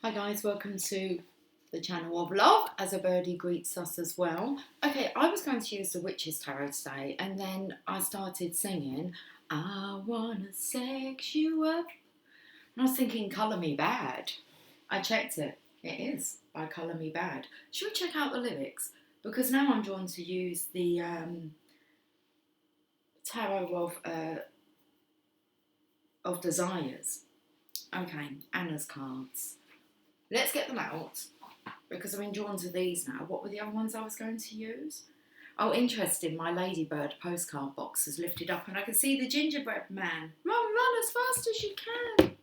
Hi guys, welcome to the channel of love as a birdie greets us as well. Okay, I was going to use the Witch's Tarot today and then I started singing I wanna sex you up and I was thinking Colour Me Bad. I checked it. It is by Colour Me Bad. Should we check out the lyrics? Because now I'm drawn to use the Tarot of Desires. Okay, Anna's cards. Let's get them out because I'm drawn to these now. What were the other ones I was going to use? Oh, interesting. My Ladybird postcard box is lifted up and I can see the gingerbread man. Run as fast as you can.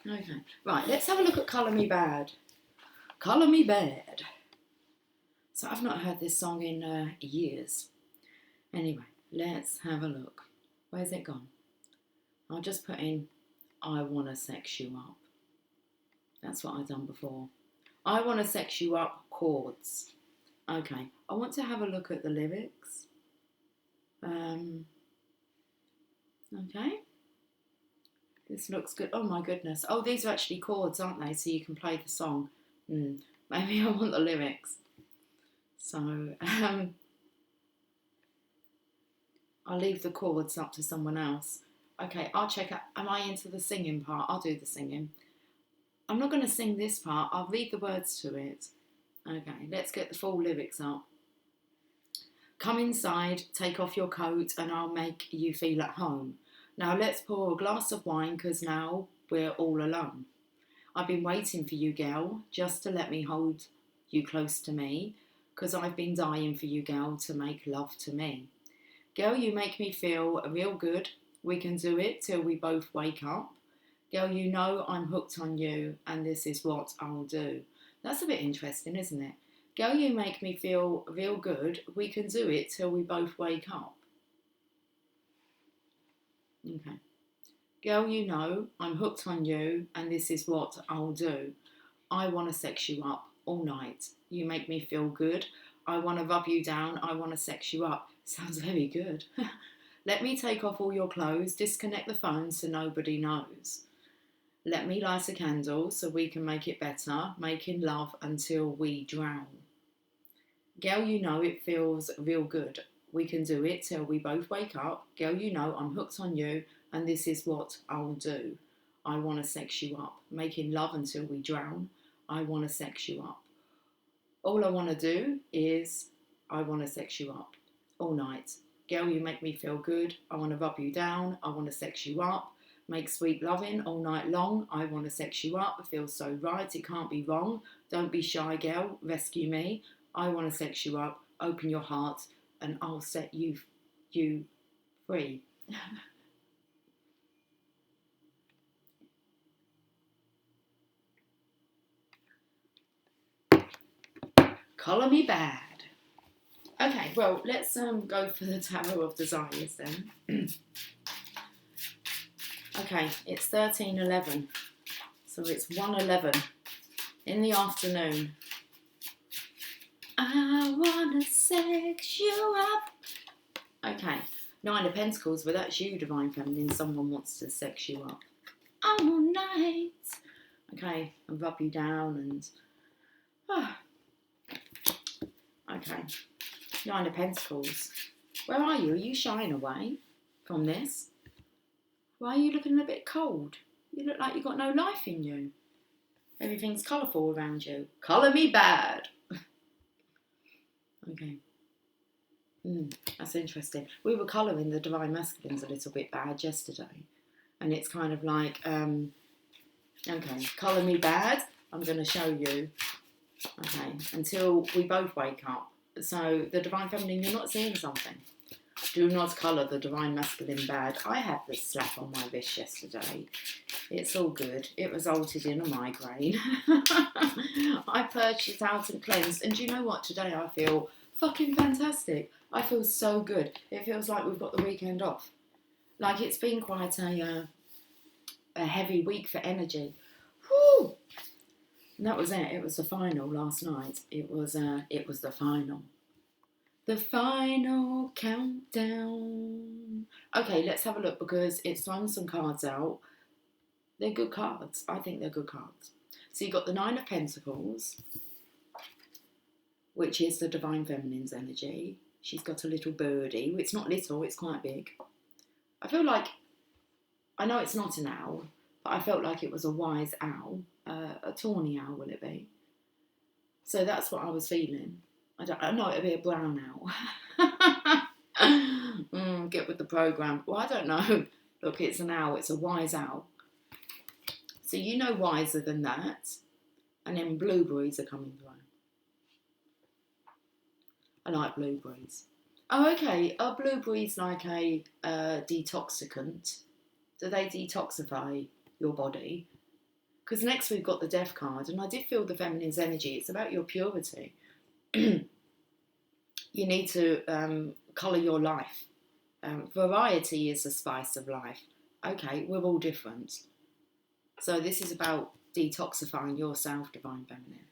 Okay, right, let's have a look at Colour Me Bad. Colour Me Bad. So I've not heard this song in years. Anyway, let's have a look. Where's it gone? I'll just put in I wanna sex you up. That's what I've done before. I want to sex you up chords. Okay, I want to have a look at the lyrics. Okay. This looks good. Oh my goodness. Oh, these are actually chords, aren't they? So you can play the song. Maybe I want the lyrics. So, I'll leave the chords up to someone else. Okay, I'll check out. Am I into the singing part? I'll do the singing. I'm not going to sing this part. I'll read the words to it. Okay, let's get the full lyrics up. Come inside, take off your coat, and I'll make you feel at home. Now let's pour a glass of wine, 'cause now we're all alone. I've been waiting for you, girl, just to let me hold you close to me, 'cause I've been dying for you, girl, to make love to me. Girl, you make me feel real good. We can do it till we both wake up. Girl, you know I'm hooked on you, and this is what I'll do. That's a bit interesting, isn't it? Girl, you make me feel real good. We can do it till we both wake up. Okay. Girl, you know I'm hooked on you, and this is what I'll do. I want to sex you up all night. You make me feel good. I want to rub you down. I want to sex you up. Sounds very good. Let me take off all your clothes. Disconnect the phone so nobody knows. Let me light a candle so we can make it better, making love until we drown. Girl, you know it feels real good. We can do it till we both wake up. Girl, you know I'm hooked on you, and this is what I'll do. I want to sex you up, making love until we drown. I want to sex you up. All I want to do is I want to sex you up all night. Girl, you make me feel good. I want to rub you down. I want to sex you up. Make sweet loving all night long. I want to sex you up. It feels so right. It can't be wrong. Don't be shy, girl. Rescue me. I want to sex you up. Open your heart and I'll set you free. Colour Me Bad. Okay, well, let's go for the Tarot of Desires then. Okay, it's 13:11, so it's 1:11 in the afternoon. I wanna sex you up. Okay, 9 of Pentacles, but that's you, Divine Feminine. Someone wants to sex you up all night. Okay, and rub you down and... Okay, 9 of Pentacles. Where are you? Are you shying away from this? Why are you looking a bit cold? You look like you've got no life in you. Everything's colourful around you. Colour me bad. Okay. That's interesting. We were colouring the Divine Masculines a little bit bad yesterday. And it's kind of like, okay, colour me bad. I'm going to show you. Okay, until we both wake up. So the Divine Feminine, you're not seeing something. Do not colour the Divine Masculine bad. I had this slap on my wrist yesterday. It's all good. It resulted in a migraine. I purged it out and cleansed. And do you know what? Today I feel fucking fantastic. I feel so good. It feels like we've got the weekend off. Like it's been quite a heavy week for energy. Whew! And that was it. It was the final last night. It was the final. The final countdown. Okay, let's have a look because it's thrown some cards out. They're good cards. I think they're good cards. So you've got the Nine of Pentacles, which is the Divine Feminine's energy. She's got a little birdie. It's not little, it's quite big. I feel like, I know it's not an owl, but I felt like it was a wise owl. A tawny owl, will it be? So that's what I was feeling. I know it'll be a brown owl. Get with the program. Well, I don't know. Look, it's an owl. It's a wise owl. So you know wiser than that. And then blueberries are coming through. I like blueberries. Oh, okay. Are blueberries like a detoxicant? Do they detoxify your body? Because next we've got the Death card, and I did feel the feminine's energy. It's about your purity. You need to colour your life. Variety is the spice of life. Okay, we're all different. So this is about detoxifying yourself, Divine Feminine.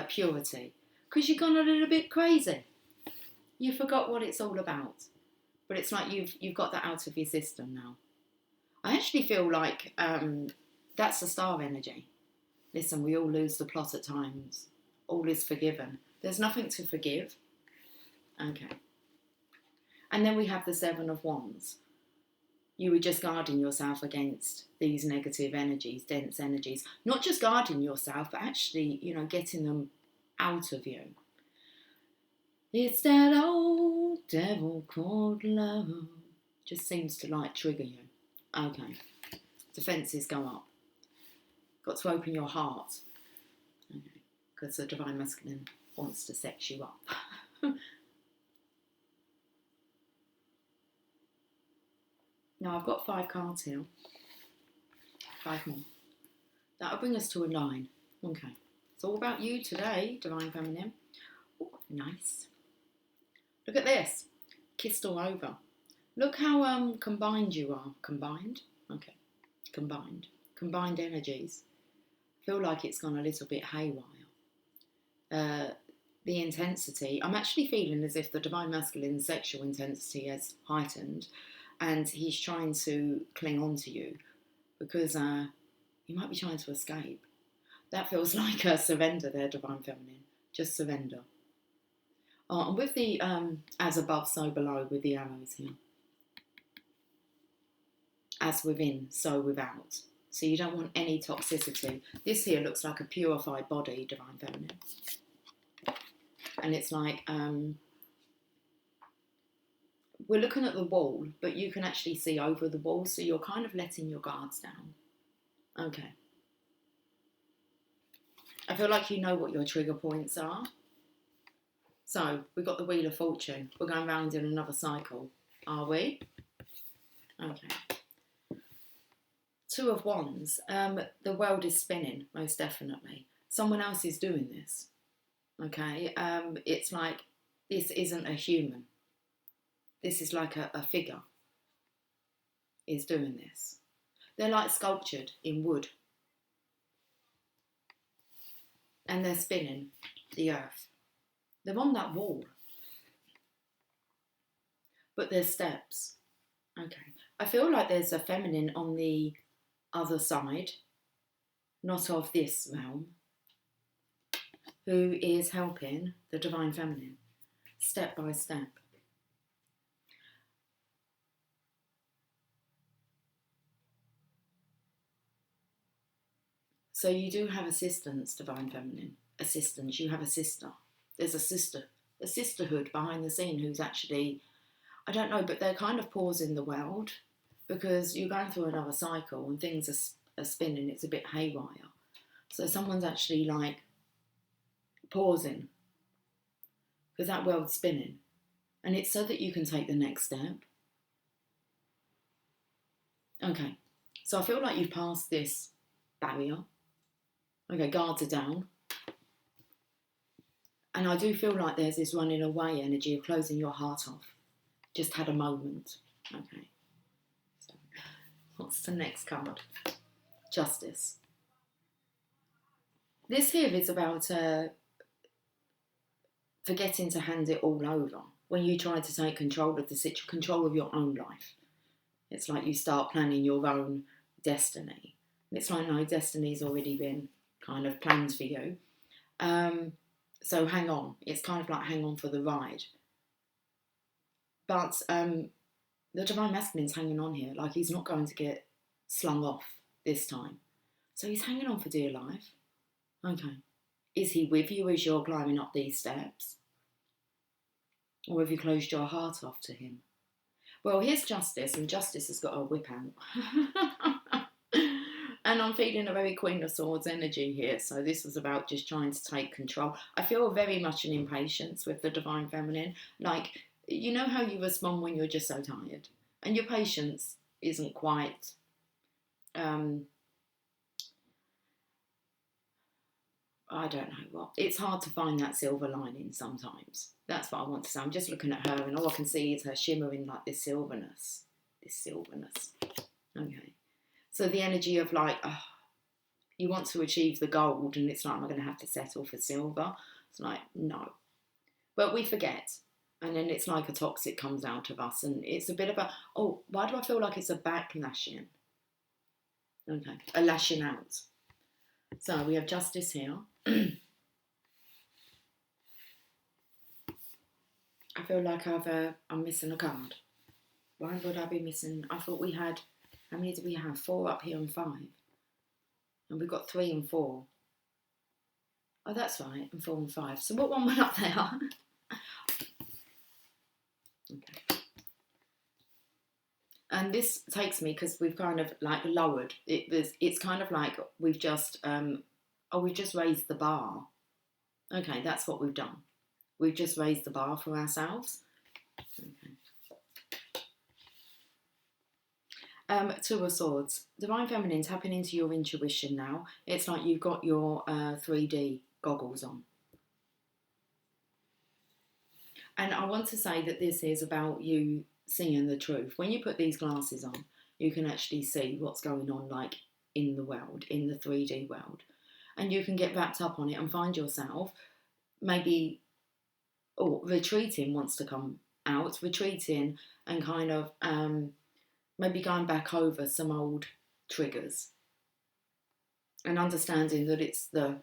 Purity. Because you've gone a little bit crazy. You forgot what it's all about. But it's like you've got that out of your system now. I actually feel like that's the star energy. Listen, we all lose the plot at times. All is forgiven. There's nothing to forgive. Okay. And then we have the Seven of Wands. You were just guarding yourself against these negative energies, dense energies. Not just guarding yourself, but actually, getting them out of you. It's that old devil called love. Just seems to trigger you. Okay. Defences go up. Got to open your heart. Okay. Because the Divine Masculine wants to sex you up. Now I've got 5 cards here. 5 more. That'll bring us to a 9. Okay. It's all about you today, Divine Feminine. Ooh, nice. Look at this. Kissed all over. Look how combined you are. Combined? Okay. Combined. Combined energies. Feel like it's gone a little bit haywire. The intensity. I'm actually feeling as if the Divine Masculine's sexual intensity has heightened. And he's trying to cling on to you because he might be trying to escape. That feels like a surrender there, Divine Feminine. Just surrender. And with the as above, so below with the arrows here. As within, so without. So you don't want any toxicity. This here looks like a purified body, Divine Feminine. And it's like... we're looking at the wall, but you can actually see over the wall, so you're kind of letting your guards down. Okay. I feel like you know what your trigger points are. So, we've got the Wheel of Fortune. We're going round in another cycle. Are we? Okay. 2 of Wands. The world is spinning, most definitely. Someone else is doing this. Okay? It's like, this isn't a human. This is like a figure is doing this. They're like sculptured in wood. And they're spinning the earth. They're on that wall. But there's steps. Okay. I feel like there's a feminine on the other side, not of this realm, who is helping the Divine Feminine step by step. So you do have assistance, Divine Feminine. Assistance. You have a sister. There's a sisterhood behind the scene who's actually, I don't know, but they're kind of pausing the world because you're going through another cycle and things are spinning. It's a bit haywire. So someone's actually like pausing because that world's spinning. And it's so that you can take the next step. Okay. So I feel like you've passed this barrier. Okay, guards are down. And I do feel like there's this running away energy of closing your heart off. Just had a moment. Okay. So, what's the next card? Justice. This here is about forgetting to hand it all over. When you try to take control of the situation, control of your own life. It's like you start planning your own destiny. And it's like, no, destiny's already been kind of planned for you. So hang on. It's kind of like hang on for the ride. But the Divine Masculine's hanging on here. Like he's not going to get slung off this time. So he's hanging on for dear life. Okay. Is he with you as you're climbing up these steps? Or have you closed your heart off to him? Well, here's Justice, and Justice has got a whip out. And I'm feeling a very Queen of Swords energy here. So this is about just trying to take control. I feel very much an impatience with the Divine Feminine. Like, you know how you respond when you're just so tired? And your patience isn't quite... I don't know what. It's hard to find that silver lining sometimes. That's what I want to say. I'm just looking at her and all I can see is her shimmering like this silverness. This silverness. Okay. So the energy of like, you want to achieve the gold and it's like, am I going to have to settle for silver? It's like, no. But we forget. And then it's like a toxic comes out of us. And it's a bit of a, oh, why do I feel like it's a backlashing? Okay. A lashing out. So we have Justice here. I feel like I'm missing a card. Why would I be missing? I thought we had, how many did we have? 4 up here and 5. And we've got 3 and 4. Oh, that's right, and 4 and 5. So what one went up there? Okay. And this takes me, because we've kind of like lowered. It's kind of like we've just, we've just raised the bar. Okay, that's what we've done. We've just raised the bar for ourselves. Okay. 2 of Swords. Divine Feminine, tapping into your intuition now. It's like you've got your 3D goggles on. And I want to say that this is about you seeing the truth. When you put these glasses on, you can actually see what's going on like in the world, in the 3D world. And you can get wrapped up on it and find yourself maybe retreating wants to come out, retreating and kind of maybe going back over some old triggers and understanding that it's the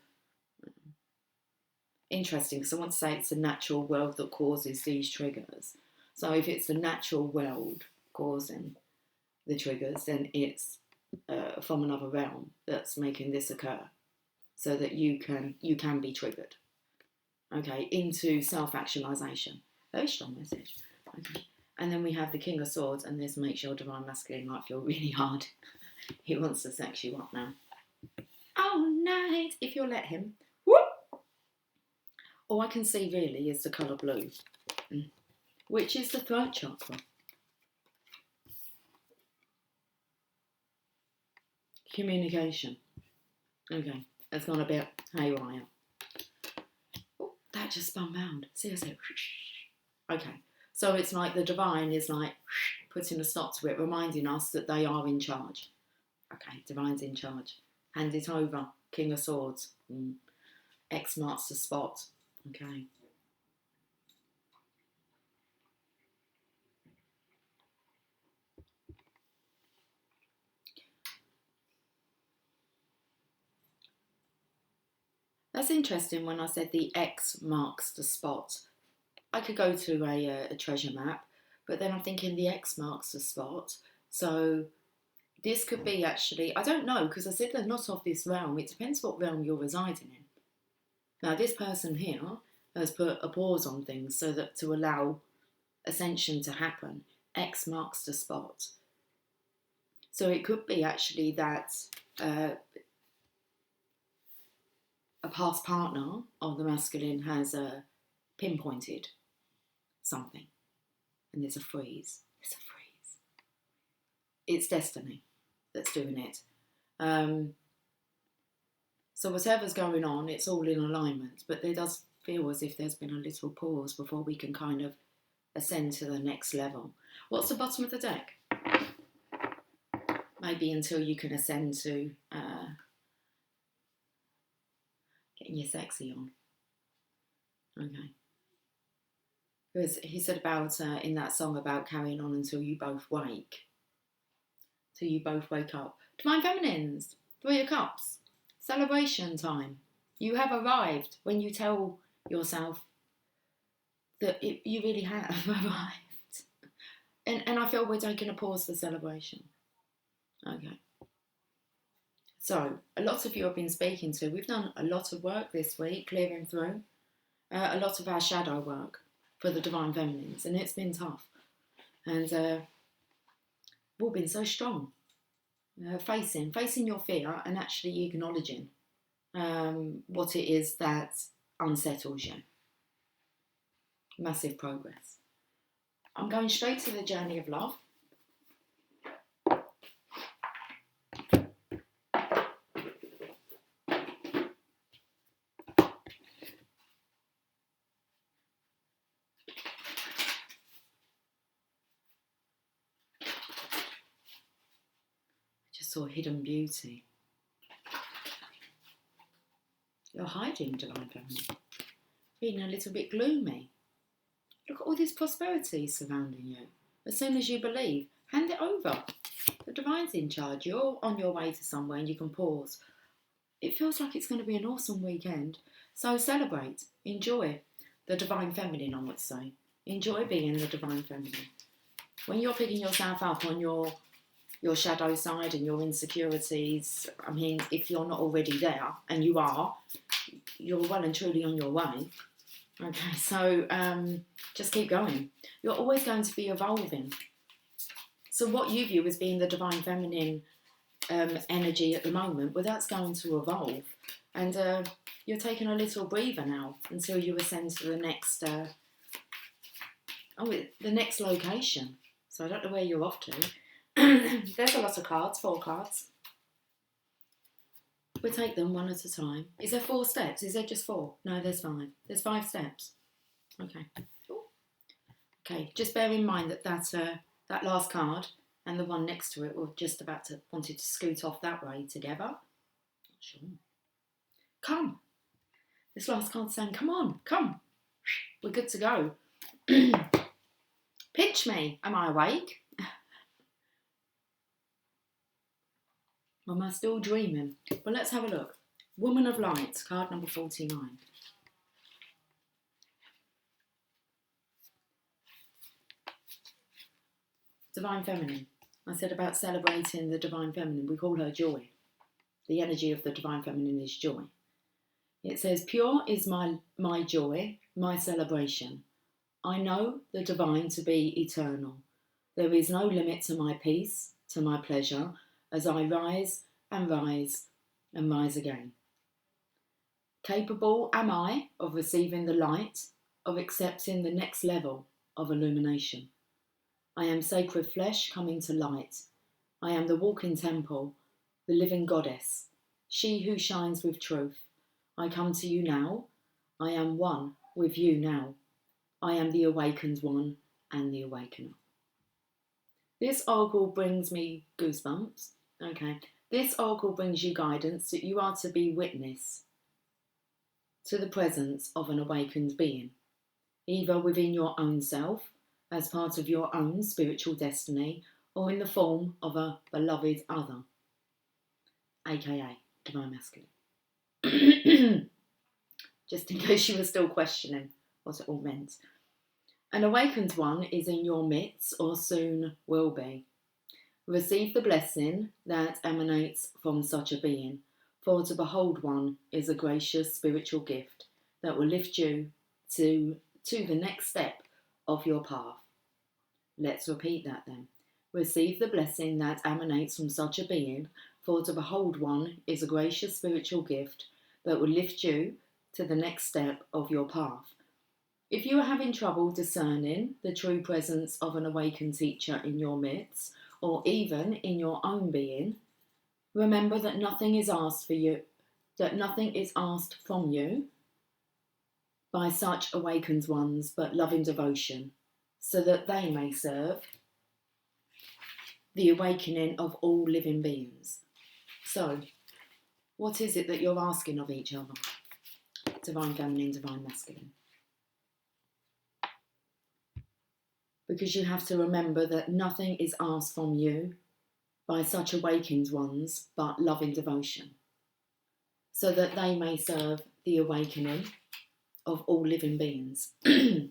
interesting, because I want to say it's the natural world that causes these triggers. So if it's the natural world causing the triggers, then it's from another realm that's making this occur, so that you can be triggered. Okay, into self-actualization. Very strong message. Okay, and then we have the King of Swords, and this makes your Divine Masculine life feel really hard. He wants to sex you up now. All night, if you'll let him. Whoop! All I can see really is the colour blue, which is the throat chakra. Communication. Okay, that's gone a bit haywire. Oh, that just spun round. Seriously. Okay, so it's like the Divine is like putting a stop to it, reminding us that they are in charge. Okay, Divine's in charge. Hand it over. King of Swords. X marks the spot. Okay. That's interesting when I said the X marks the spot. I could go to a treasure map, but then I'm thinking the X marks the spot. So this could be actually, I don't know, because I said they're not of this realm. It depends what realm you're residing in. Now, this person here has put a pause on things so that to allow ascension to happen. X marks the spot. So it could be actually that a past partner of the masculine has pinpointed something, and there's a freeze. There's a freeze. It's destiny that's doing it. So whatever's going on, it's all in alignment, but there does feel as if there's been a little pause before we can kind of ascend to the next level. What's the bottom of the deck? Maybe until you can ascend to getting your sexy on. Okay. Because he said about, in that song, about carrying on until you both wake. Till you both wake up. Divine Feminines, 3 of Cups. Celebration time. You have arrived when you tell yourself that you really have arrived. And I feel we're taking a pause for celebration. Okay. So, a lot of you I've been speaking to, we've done a lot of work this week, clearing through a lot of our shadow work for the Divine Feminines, and it's been tough. And we've all been so strong, facing your fear and actually acknowledging what it is that unsettles you. Massive progress. I'm going straight to the journey of love. Just saw hidden beauty. You're hiding, Divine Feminine. Being a little bit gloomy. Look at all this prosperity surrounding you. As soon as you believe, hand it over. The Divine's in charge. You're on your way to somewhere and you can pause. It feels like it's going to be an awesome weekend. So celebrate. Enjoy the Divine Feminine, I would say. Enjoy being the Divine Feminine. When you're picking yourself up on your shadow side and your insecurities, I mean, if you're not already there, and you are, you're well and truly on your way. Okay, so just keep going. You're always going to be evolving. So what you view as being the Divine Feminine energy at the moment, well, that's going to evolve. And you're taking a little breather now until you ascend to the next location. So I don't know where you're off to. There's a lot of cards, 4 cards. We'll take them one at a time. Is there 4 steps? Is there just 4? No, there's 5. There's 5 steps. Okay. Ooh. Okay, just bear in mind that last card and the one next to it were just wanted to scoot off that way together. Not sure. Come. This last card's saying, come on, come. We're good to go. Pinch me. Am I awake? Am I still dreaming? Well, let's have a look. Woman of Light, card number 49. Divine Feminine. I said about celebrating the Divine Feminine. We call her joy. The energy of the Divine Feminine is joy. It says, pure is my joy, my celebration. I know the Divine to be eternal. There is no limit to my peace, to my pleasure, as I rise and rise and rise again. Capable am I of receiving the light, of accepting the next level of illumination. I am sacred flesh coming to light. I am the walking temple, the living goddess, she who shines with truth. I come to you now. I am one with you now. I am the awakened one and the awakener. This oracle brings me goosebumps. Okay. This oracle brings you guidance that you are to be witness to the presence of an awakened being, either within your own self, as part of your own spiritual destiny, or in the form of a beloved other, aka Divine Masculine. Just in case you were still questioning what it all meant. An awakened one is in your midst, or soon will be. Receive the blessing that emanates from such a being, for to behold one is a gracious spiritual gift that will lift you to the next step of your path. Let's repeat that then. Receive the blessing that emanates from such a being, for to behold one is a gracious spiritual gift that will lift you to the next step of your path. If you are having trouble discerning the true presence of an awakened teacher in your midst, or even in your own being, remember that nothing is asked from you by such awakened ones, but loving devotion, so that they may serve the awakening of all living beings. So, what is it that you're asking of each other? Divine Feminine, Divine Masculine. Because you have to remember that nothing is asked from you by such awakened ones but love and devotion. so that they may serve the awakening of all living beings. Okay.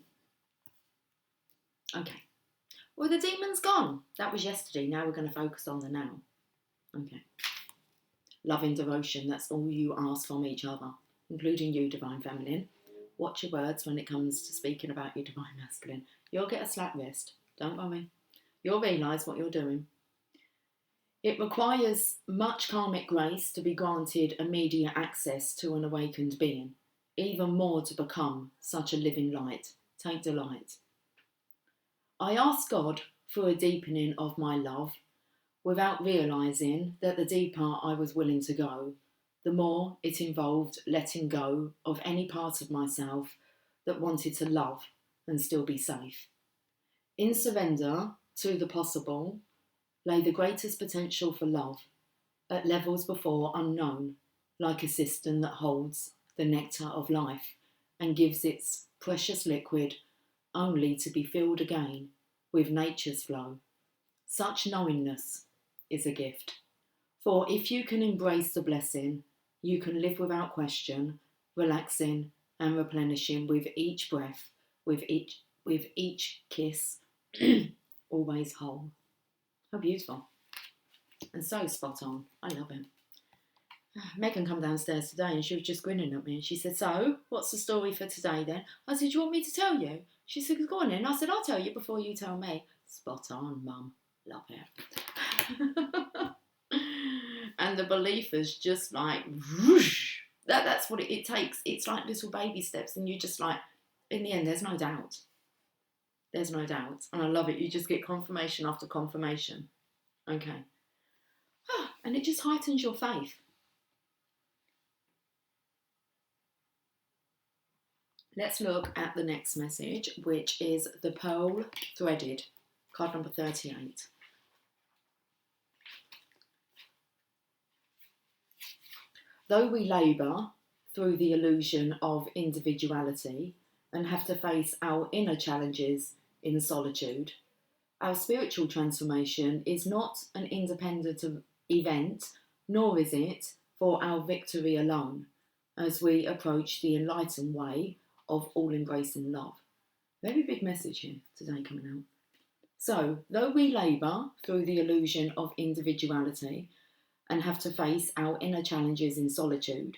Well, the demon's gone. That was yesterday. Now we're going to focus on the now. Okay. Love and devotion, that's all you ask from each other, including you, Divine Feminine. Watch your words when it comes to speaking about your Divine Masculine. You'll get a slap wrist. Don't worry. You'll realise what you're doing. It requires much karmic grace to be granted immediate access to an awakened being, even more to become such a living light. Take delight. I ask God for a deepening of my love, without realising that the deeper I was willing to go, the more it involved letting go of any part of myself that wanted to love and still be safe. In surrender to the possible lay the greatest potential for love, at levels before unknown, like a cistern that holds the nectar of life and gives its precious liquid only to be filled again with nature's flow. Such knowingness is a gift. For if you can embrace the blessing, you can live without question, relaxing and replenishing with each breath, with each kiss, always whole. How beautiful. And so spot on. I love it. Megan come downstairs today and she was just grinning at me and she said, so, what's the story for today then? I said, do you want me to tell you? She said, go on in. I said, I'll tell you before you tell me. Spot on, Mum. Love it. And the belief is just like, whoosh. That's what it takes. It's like little baby steps and you just like, in the end, there's no doubt. There's no doubt. And I love it. You just get confirmation after confirmation. Okay. And it just heightens your faith. Let's look at the next message, which is the Pearl Threaded, card number 38. Though we labour through the illusion of individuality and have to face our inner challenges in solitude, our spiritual transformation is not an independent event, nor is it for our victory alone, as we approach the enlightened way of all-embracing love. Very big message here today coming out. So, though we labour through the illusion of individuality and have to face our inner challenges in solitude,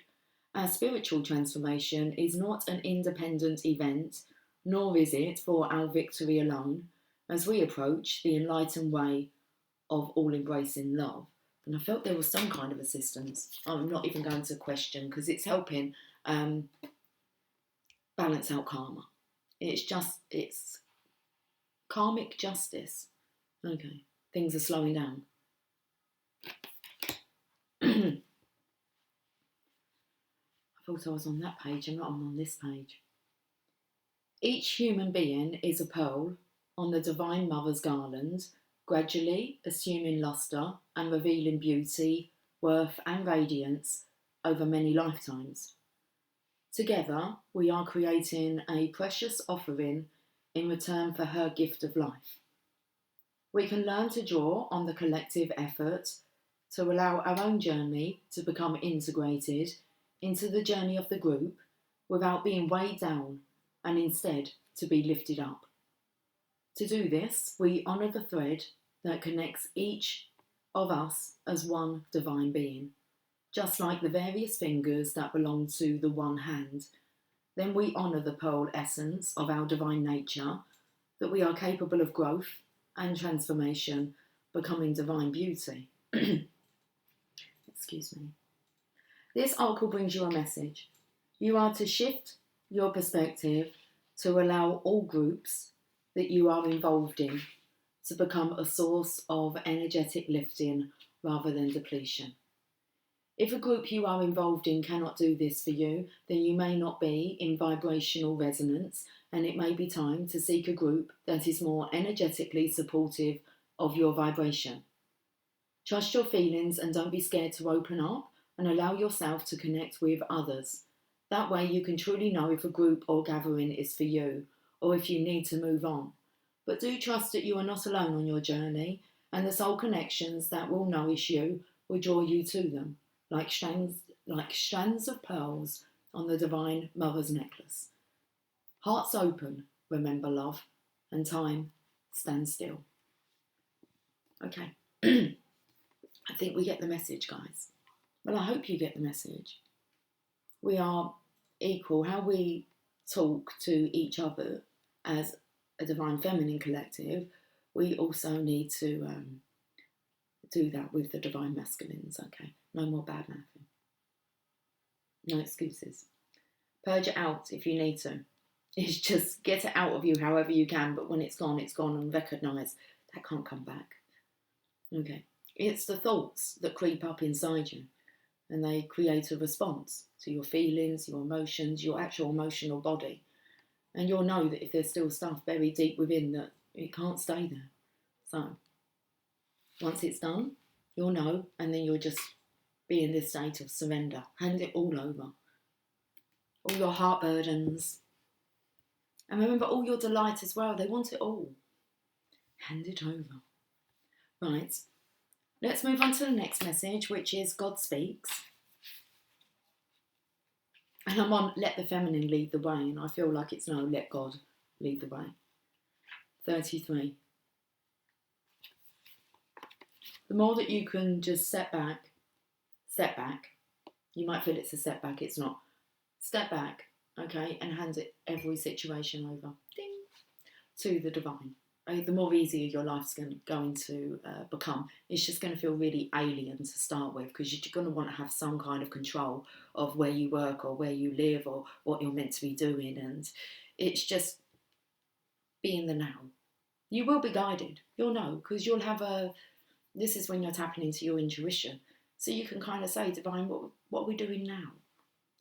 our spiritual transformation is not an independent event, nor is it for our victory alone, as we approach the enlightened way of all-embracing love. And I felt there was some kind of assistance. I'm not even going to question because it's helping balance out karma. It's karmic justice. Okay, things are slowing down. I thought I was on that page and not on this page. Each human being is a pearl on the Divine Mother's garland, gradually assuming lustre and revealing beauty, worth and radiance over many lifetimes. Together, we are creating a precious offering in return for her gift of life. We can learn to draw on the collective effort to allow our own journey to become integrated into the journey of the group without being weighed down and instead to be lifted up. To do this, we honour the thread that connects each of us as one divine being, just like the various fingers that belong to the one hand. Then we honour the pearl essence of our divine nature, that we are capable of growth and transformation, becoming divine beauty. Excuse me. This oracle brings you a message. You are to shift your perspective to allow all groups that you are involved in to become a source of energetic lifting rather than depletion. If a group you are involved in cannot do this for you, then you may not be in vibrational resonance, and it may be time to seek a group that is more energetically supportive of your vibration. Trust your feelings and don't be scared to open up and allow yourself to connect with others. That way you can truly know if a group or gathering is for you, or if you need to move on. But do trust that you are not alone on your journey, and the soul connections that will nourish you will draw you to them, like strands like strands of pearls on the Divine Mother's necklace. Hearts open, remember love, and time stands still. Okay, I think we get the message, guys. Well, I hope you get the message. We are equal. How we talk to each other as a Divine Feminine collective, we also need to do that with the Divine Masculines, okay? No more bad mouthing. No excuses. Purge it out if you need to. It's just get it out of you however you can, but when it's gone, and recognise that can't come back. Okay. It's the thoughts that creep up inside you, and they create a response to your feelings, your emotions, your actual emotional body. And you'll know that if there's still stuff buried deep within, that it can't stay there. So once it's done, you'll know, and then you'll just be in this state of surrender. Hand it all over. All your heart burdens. And remember all your delight as well. They want it all. Hand it over. Right. Let's move on to the next message, which is God speaks. And I'm on let the feminine lead the way, and I feel like it's no, let God lead the way. 33. The more that you can just step back, you might feel it's a setback, it's not. Step back, okay, and hand it every situation over, ding, to the divine. The more easier your life's going to become. It's just going to feel really alien to start with, because you're going to want to have some kind of control of where you work or where you live or what you're meant to be doing, and it's just be in the now. You will be guided. You'll know, because you'll have this is when you're tapping into your intuition. So you can kind of say, divine, what are we doing now?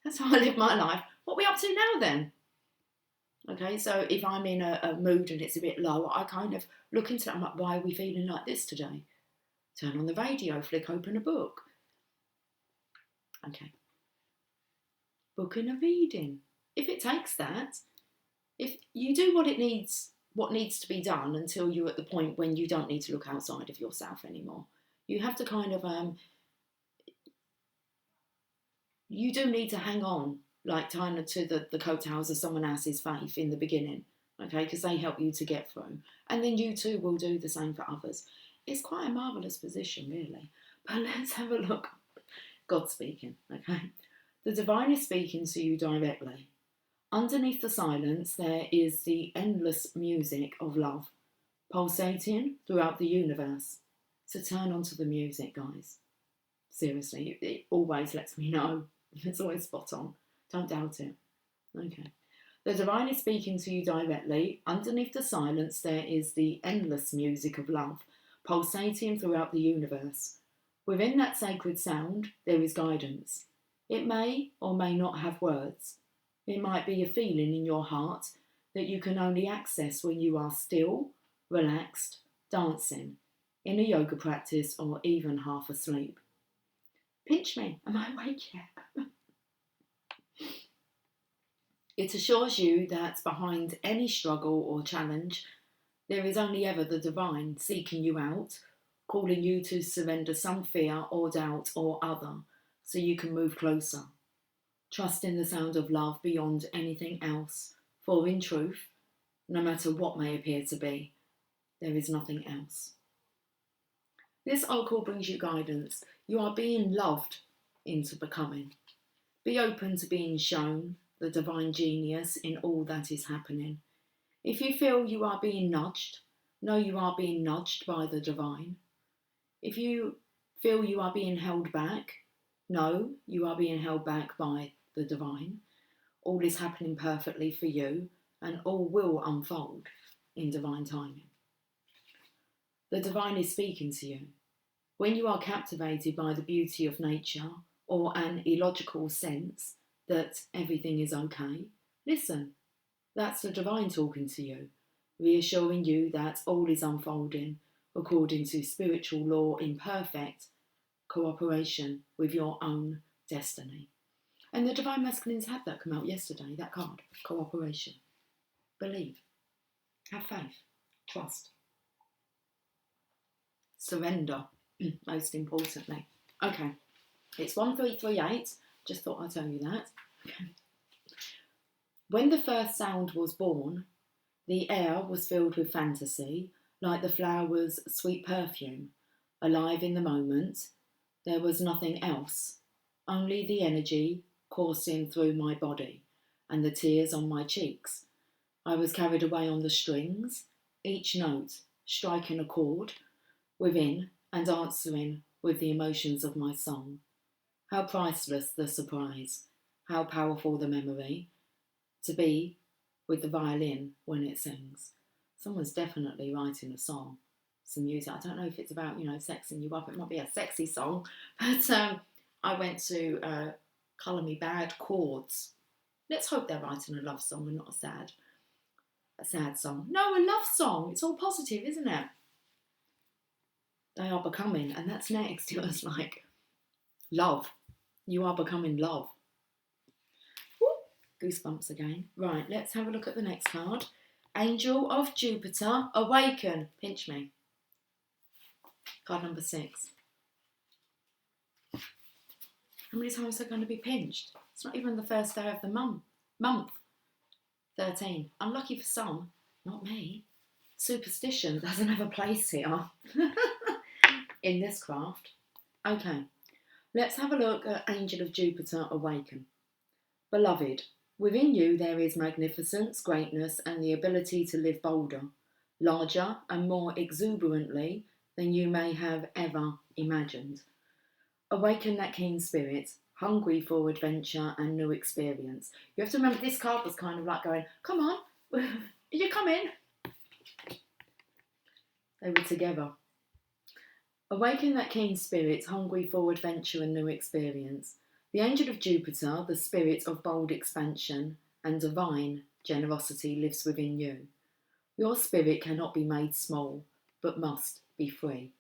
That's how I live my life. What are we up to now then? Okay, so if I'm in a mood and it's a bit low, I kind of look into it. I'm like, why are we feeling like this today? Turn on the radio, flick open a book. Okay. Booking a reading. If it takes that, if you do what needs to be done until you're at the point when you don't need to look outside of yourself anymore. You have to kind of, you do need to hang on, like tying to the coattails of someone else's faith in the beginning, okay, because they help you to get through. And then you too will do the same for others. It's quite a marvellous position, really. But let's have a look. God speaking, okay? The divine is speaking to you directly. Underneath the silence, there is the endless music of love, pulsating throughout the universe. So turn onto the music, guys. Seriously, it always lets me know. It's always spot on. Don't doubt it. Okay. The divine is speaking to you directly. Underneath the silence, there is the endless music of love, pulsating throughout the universe. Within that sacred sound, there is guidance. It may or may not have words. It might be a feeling in your heart that you can only access when you are still, relaxed, dancing, in a yoga practice, or even half asleep. Pinch me, am I awake yet? It assures you that behind any struggle or challenge, there is only ever the divine seeking you out, calling you to surrender some fear or doubt or other, so you can move closer. Trust in the sound of love beyond anything else, for in truth, no matter what may appear to be, there is nothing else. This oracle brings you guidance. You are being loved into becoming. Be open to being shown the divine genius in all that is happening. If you feel you are being nudged, know you are being nudged by the divine. If you feel you are being held back, know you are being held back by the divine. All is happening perfectly for you, and all will unfold in divine timing. The divine is speaking to you. When you are captivated by the beauty of nature or an illogical sense that everything is okay, listen. That's the divine talking to you, reassuring you that all is unfolding according to spiritual law in perfect cooperation with your own destiny. And the Divine Masculines had that come out yesterday, that card, cooperation. Believe, have faith, trust, surrender, most importantly. Okay, it's 1338. Just thought I'd tell you that. When the first sound was born, the air was filled with fantasy, like the flower's sweet perfume, alive in the moment. There was nothing else, only the energy coursing through my body and the tears on my cheeks. I was carried away on the strings, each note striking a chord within and answering with the emotions of my song. How priceless the surprise, how powerful the memory, to be with the violin when it sings. Someone's definitely writing a song, some music. I don't know if it's about, sexing you up. It might be a sexy song. But I went to Colour Me Bad Chords. Let's hope they're writing a love song and not a sad song. No, a love song. It's all positive, isn't it? They are becoming, and that's next. It was like, love. You are becoming love. Woo, goosebumps again. Right, let's have a look at the next card. Angel of Jupiter, awaken. Pinch me. Card number 6. How many times are going to be pinched? It's not even the first day of the month. 13. Unlucky for some, not me. Superstition doesn't have a place here in this craft. Okay, let's have a look at Angel of Jupiter, awaken. Beloved, within you there is magnificence, greatness, and the ability to live bolder, larger, and more exuberantly than you may have ever imagined. Awaken that keen spirit, hungry for adventure and new experience. You have to remember this card was kind of like going, come on, you come in. They were together. Awaken that keen spirit, hungry for adventure and new experience. The Angel of Jupiter, the spirit of bold expansion and divine generosity, lives within you. Your spirit cannot be made small, but must be free.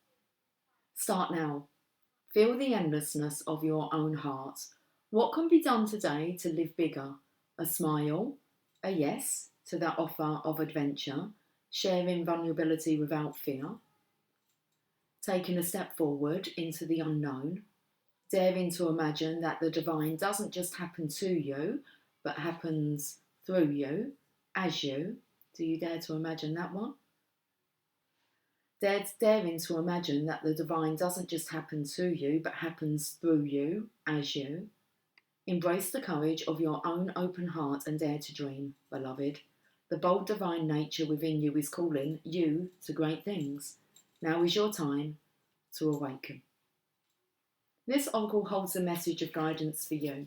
Start now. Feel the endlessness of your own heart. What can be done today to live bigger? A smile, a yes to that offer of adventure, sharing vulnerability without fear, taking a step forward into the unknown, daring to imagine that the divine doesn't just happen to you, but happens through you, as you. Do you dare to imagine that one? Daring to imagine that the divine doesn't just happen to you, but happens through you, as you. Embrace the courage of your own open heart and dare to dream, beloved. The bold divine nature within you is calling you to great things. Now is your time to awaken. This oracle holds a message of guidance for you.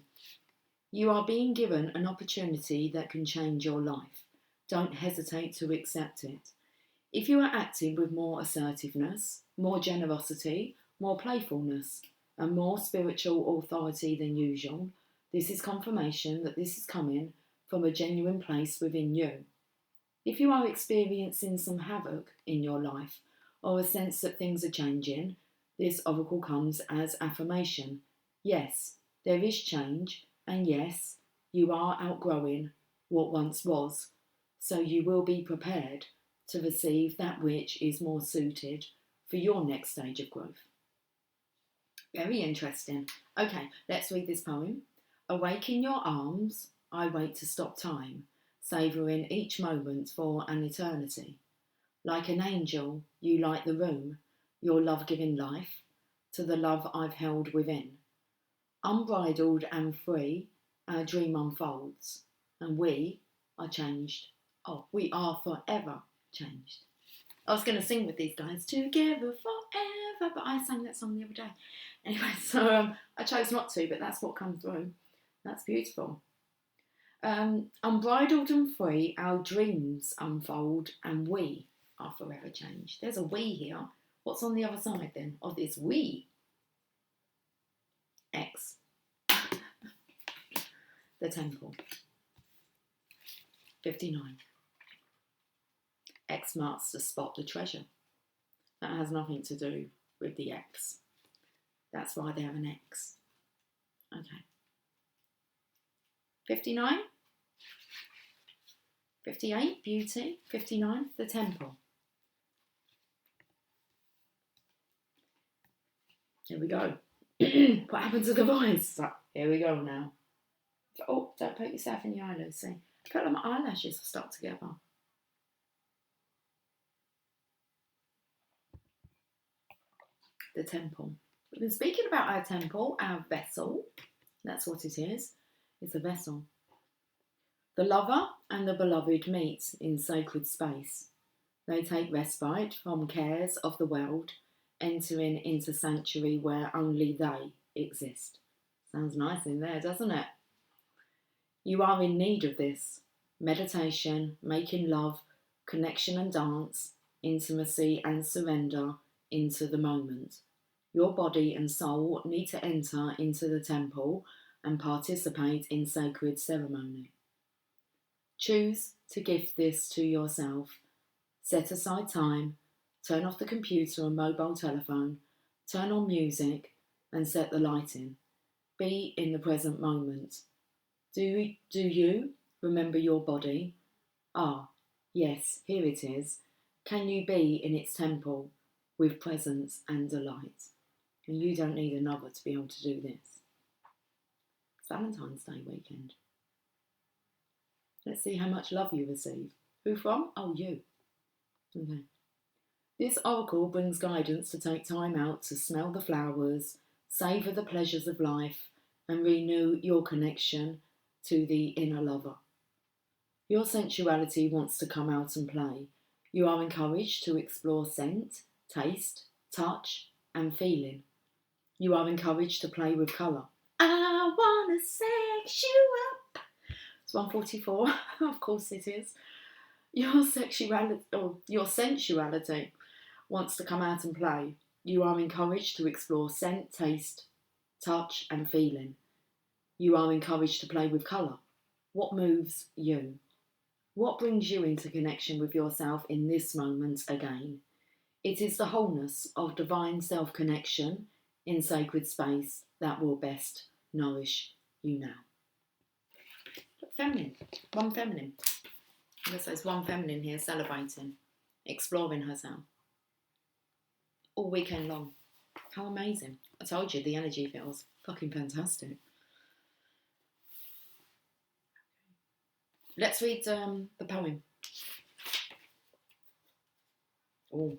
You are being given an opportunity that can change your life. Don't hesitate to accept it. If you are acting with more assertiveness, more generosity, more playfulness, and more spiritual authority than usual, this is confirmation that this is coming from a genuine place within you. If you are experiencing some havoc in your life, or a sense that things are changing, this oracle comes as affirmation. Yes, there is change, and yes, you are outgrowing what once was, so you will be prepared to receive that which is more suited for your next stage of growth. Very interesting. Okay, let's read this poem. Awake in your arms, I wait to stop time, savouring each moment for an eternity. Like an angel, you light the room, your love giving life to the love I've held within. Unbridled and free, our dream unfolds, and we are changed. Oh, we are forever changed. I was going to sing with these guys, together forever, but I sang that song the other day. Anyway, so I chose not to, but that's what comes through. That's beautiful. Unbridled and free, our dreams unfold, and we are forever changed. There's a we here. What's on the other side then of this we? X. The temple. 59. X marks the spot, the treasure. That has nothing to do with the X. That's why they have an X. Okay. 59. 58, beauty. 59, the temple. Here we go. What happened to the voice? Here we go now. Oh, don't poke yourself in the eye, Lucy. I feel like my eyelashes are stuck together. The temple. We've been speaking about our temple, our vessel. That's what it is. It's a vessel. The lover and the beloved meet in sacred space. They take respite from cares of the world, entering into sanctuary where only they exist. Sounds nice in there, doesn't it? You are in need of this. Meditation, making love, connection and dance, intimacy and surrender into the moment. Your body and soul need to enter into the temple and participate in sacred ceremony. Choose to gift this to yourself. Set aside time, turn off the computer and mobile telephone, turn on music and set the lighting. Be in the present moment. Do you remember your body? Ah, yes, here it is. Can you be in its temple with presence and delight? And you don't need another to be able to do this. It's Valentine's Day weekend. Let's see how much love you receive. Who from? Oh, you. Okay. This oracle brings guidance to take time out to smell the flowers, savour the pleasures of life, and renew your connection to the inner lover. Your sensuality wants to come out and play. You are encouraged to explore scent, taste, touch, and feeling. You are encouraged to play with colour. I wanna sex you up. It's 1:44. Of course it is. Your sensuality wants to come out and play. You are encouraged to explore scent, taste, touch, and feeling. You are encouraged to play with colour. What moves you? What brings you into connection with yourself in this moment again? It is the wholeness of divine self-connection in sacred space that will best nourish you now. Feminine. One feminine. There's one feminine here celebrating, exploring herself. All weekend long. How amazing. I told you the energy feels fucking fantastic. Let's read the poem. Oh.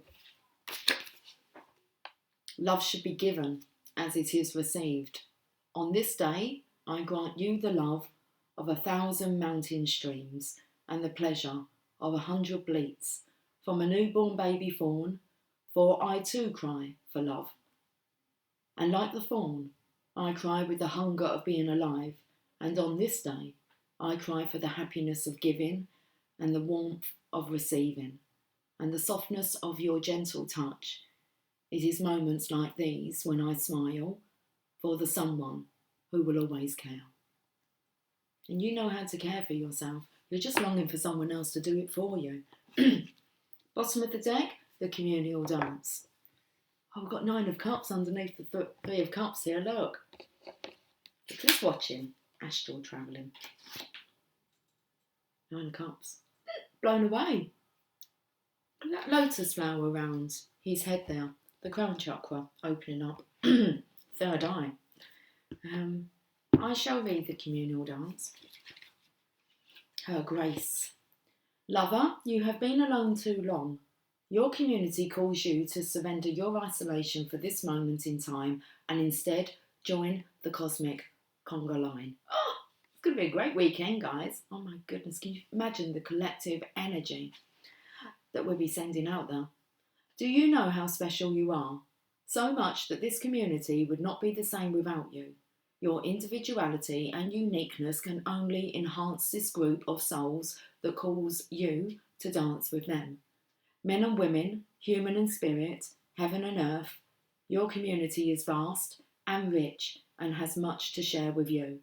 Love should be given as it is received. On this day, I grant you the love of 1,000 mountain streams and the pleasure of 100 bleats from a newborn baby fawn, for I too cry for love. And like the fawn, I cry with the hunger of being alive, and on this day, I cry for the happiness of giving and the warmth of receiving and the softness of your gentle touch. It is moments like these when I smile for the someone who will always care. And you know how to care for yourself. You're just longing for someone else to do it for you. Bottom of the deck, the communal dance. Oh, we've got 9 of cups underneath the 3 of cups here, look. Just watching, astral travelling. 9 of cups. Blown away. That lotus flower around his head there. The crown chakra opening up. Third eye. I shall read the communal dance. Her Grace. Lover, you have been alone too long. Your community calls you to surrender your isolation for this moment in time and instead join the cosmic conga line. Oh, it's going to be a great weekend, guys. Oh my goodness, can you imagine the collective energy that we'll be sending out there? Do you know how special you are? So much that this community would not be the same without you. Your individuality and uniqueness can only enhance this group of souls that calls you to dance with them. Men and women, human and spirit, heaven and earth, your community is vast and rich and has much to share with you.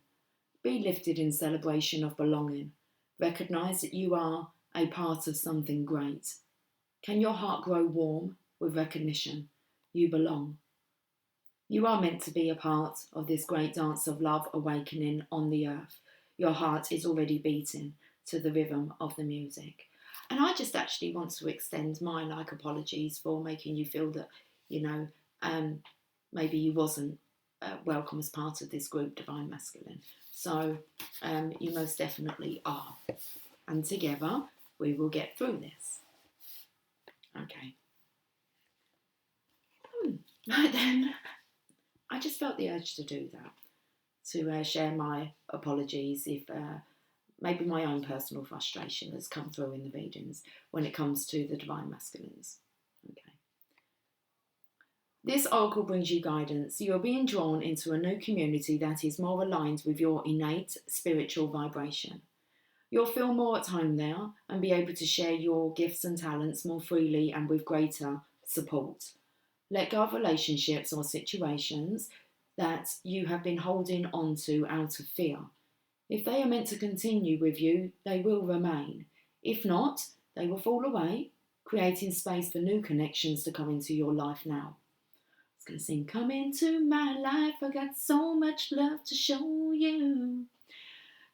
Be lifted in celebration of belonging. Recognise that you are a part of something great. Can your heart grow warm with recognition? You belong. You are meant to be a part of this great dance of love awakening on the earth. Your heart is already beating to the rhythm of the music. And I just actually want to extend my apologies for making you feel that, maybe you wasn't welcome as part of this group, Divine Masculine. So you most definitely are. And together we will get through this. Okay. Right then, I just felt the urge to do that, to share my apologies if maybe my own personal frustration has come through in the readings when it comes to the Divine Masculines. Okay. This oracle brings you guidance. You are being drawn into a new community that is more aligned with your innate spiritual vibration. You'll feel more at home there and be able to share your gifts and talents more freely and with greater support. Let go of relationships or situations that you have been holding on to out of fear. If they are meant to continue with you, they will remain. If not, they will fall away, creating space for new connections to come into your life now. I was going to sing, come into my life, I got so much love to show you.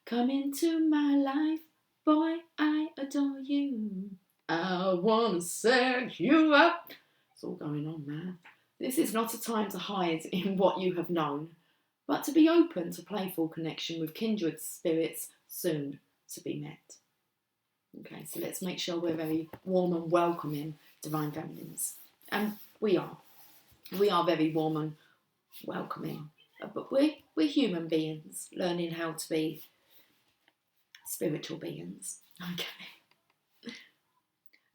Come into my life, boy, I adore you. I want to set you up. It's all going on, man. This is not a time to hide in what you have known, but to be open to playful connection with kindred spirits soon to be met. Okay, so let's make sure we're very warm and welcoming, Divine Feminines. And we are. We are very warm and welcoming. But we're human beings learning how to be spiritual beings. Okay.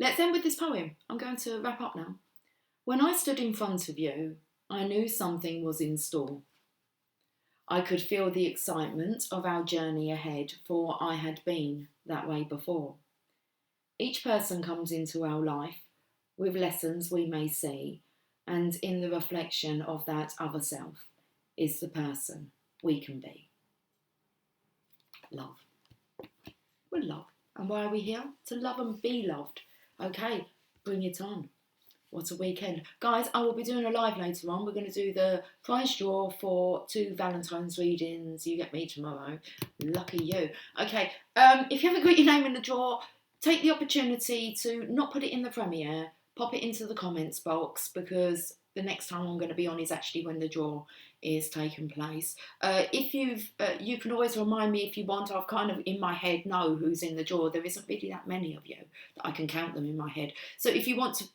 Let's end with this poem. I'm going to wrap up now. When I stood in front of you, I knew something was in store. I could feel the excitement of our journey ahead, for I had been that way before. Each person comes into our life with lessons we may see, and in the reflection of that other self is the person we can be. Love. We're love. And why are we here? To love and be loved. Okay, bring it on. What a weekend. Guys, I will be doing a live later on. We're going to do the prize draw for 2 Valentine's readings. You get me tomorrow. Lucky you. Okay, if you haven't got your name in the draw, take the opportunity to not put it in the premiere. Pop it into the comments box, because the next time I'm going to be on is actually when the draw is taking place. If you can always remind me if you want. I've kind of in my head know who's in the draw. There isn't really that many of you that I can count them in my head. So if you want to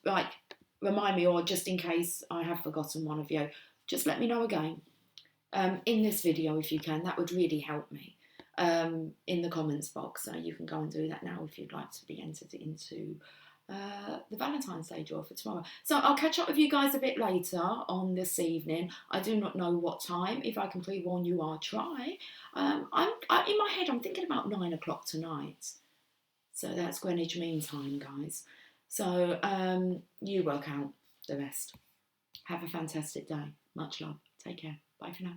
remind me, or just in case I have forgotten one of you, just let me know again in this video if you can. That would really help me in the comments box. So you can go and do that now if you'd like to be entered into the Valentine's Day draw for tomorrow. So I'll catch up with you guys a bit later on this evening. I do not know what time. If I can pre-warn you, I'll try. In my head, I'm thinking about 9 o'clock tonight. So that's Greenwich Mean Time, guys. So you work out the rest. Have a fantastic day. Much love. Take care. Bye for now.